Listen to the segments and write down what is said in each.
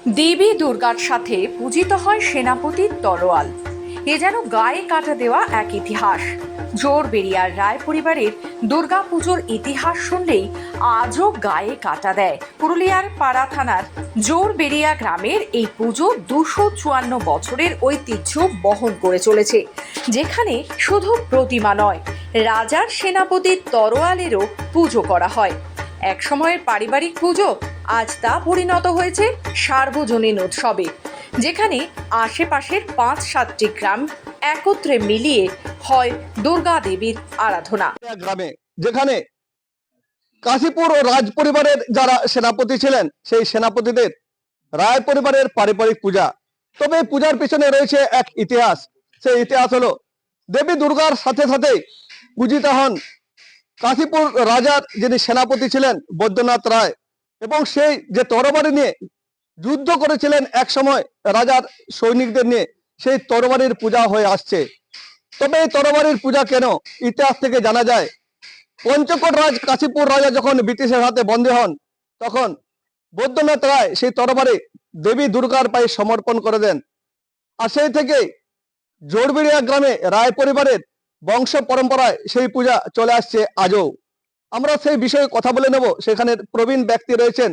দেবী দুর্গার সাথে পূজিত হয় সেনাপতির তরোয়াল। এ যেন গায়ে কাটা দেওয়া এক ইতিহাস। জোরবেরিয়ার রায় পরিবারের দুর্গা পুজোর ইতিহাস শুনলেই আজও গায়ে কাটা দেয়। পুরুলিয়ার পাড়া থানার জোরবেরিয়া গ্রামের এই পুজো 254 বছরের ঐতিহ্য বহন করে চলেছে, যেখানে শুধু প্রতিমা নয়, রাজার সেনাপতির তরোয়ালেরও পুজো করা হয়। এক সময়ের পারিবারিক পুজো আজ তা পরিণত হয়েছে সার্বজনীন উৎসবে, যেখানে আশেপাশের 5-7টি গ্রাম একত্রে মিলিয়ে হয় দুর্গা দেবীর আরাধনা। গ্রামে যেখানে কাশীপুর ও রাজ পরিবারের যারা সেনাপতি ছিলেন, সেই সেনাপতিদের রায় পরিবারের পারিবারিক পূজা। তবে এই পূজার পিছনে রয়েছে এক ইতিহাস। সেই ইতিহাস হলো দেবী দুর্গার সাথে সাথে পূজিত হন কাশীপুর রাজার যিনি সেনাপতি ছিলেন বৈদ্যনাথ রায়, এবং সেই যে তরবারি নিয়ে যুদ্ধ করেছিলেন এক সময় রাজার সৈনিকদের নিয়ে, সেই তরবারির পূজা হয়ে আসছে। তবে এই তরবারির পূজা কেন, ইতিহাস থেকে জানা যায় পঞ্চকোট রাজ কাশীপুর রাজা যখন ব্রিটিশের হাতে বন্দী হন, তখন বৈদ্যনাথ রায় সেই তরবারি দেবী দুর্গার পায়ে সমর্পণ করে দেন। আর সেই থেকে জোরবেরিয়া গ্রামে রায় পরিবারের বংশ পরম্পরায় সেই পূজা চলে আসছে আজও। আমরা সেই বিষয়ে কথা বলে নেব, সেখানে প্রবীণ ব্যক্তি রয়েছেন,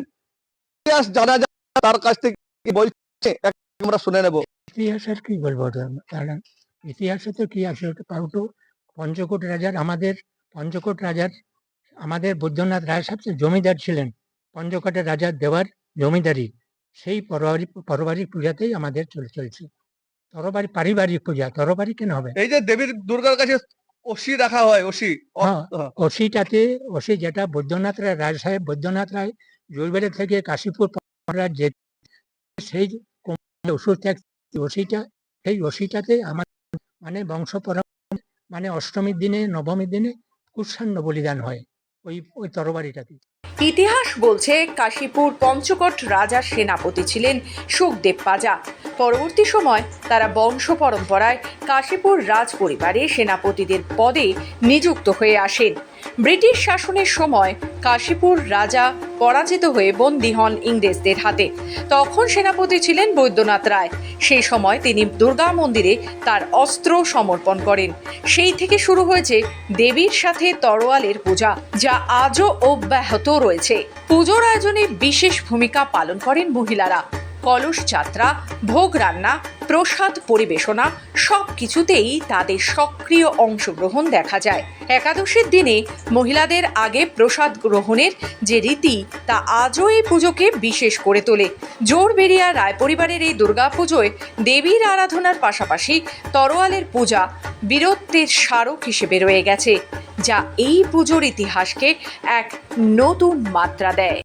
ইতিহাস জানা যায় তার কাছ থেকে কি বলছে আমরা শুনে নেব। ইতিহাসের কি বলবো, কারণ ইতিহাসে তো কি আছে, পাউটো পঞ্চকোট রাজার আমাদের বৈদ্যনাথ রায় সবচেয়ে জমিদার ছিলেন। পঞ্চকোটের রাজার দেওয়ার জমিদারি, সেই পারিবারিক পূজাতেই আমাদের চলছে। পারিবারিক পূজা, তরবারি কেন হবে? এই যে দেবীর দুর্গার কাছে অসি রাখা হয়, অসি যেটা বৈদ্যনাথ রায়, রায় সাহেব বৈদ্যনাথ রায় জৈবের থেকে কাশীপুর যে সেই ওষুধ সেই অসিটাতে আমার বংশ পরম্পরা অষ্টমীর দিনে নবমীর দিনে কুৎসান্ন বলিদান হয় ওই তরবারিটাতে। ইতিহাস বলছে কাশীপুর পঞ্চকোট রাজার সেনাপতি ছিলেন সুখদেব পাজা। পরবর্তী সময় তারা বংশ পরম্পরায় কাশীপুর রাজ পরিবারে সেনাপতিদের পদে নিযুক্ত হয়ে আসেন। ব্রিটিশ শাসনের সময় কাশীপুর রাজা পরাজিত হয়ে বন্দী হন ইংরেজদের হাতে। তখন সেনাপতি ছিলেন বৈদ্যনাথ রায়। সেই সময় তিনি দুর্গা মন্দিরে তার অস্ত্র সমর্পণ করেন। সেই থেকে শুরু হয়েছে দেবীর সাথে তরোয়ালের পূজা, যা আজও অব্যাহত রয়েছে। পুজোর আয়োজনে বিশেষ ভূমিকা পালন করেন মহিলারা। কলস যাত্রা, ভোগ রান্না, প্রসাদ পরিবেশনা সব কিছুতেই তাদের সক্রিয় অংশগ্রহণ দেখা যায়। একাদশীর দিনে মহিলাদের আগে প্রসাদ গ্রহণের যে রীতি, তা আজও এই পুজোকে বিশেষ করে তোলে। জোরবেরিয়া রায় পরিবারের এই দুর্গাপুজোয় দেবীর আরাধনার পাশাপাশি তরোয়ালের পূজা বীরত্বের স্মারক হিসেবে রয়ে গেছে, যা এই পুজোর ইতিহাসকে এক নতুন মাত্রা দেয়।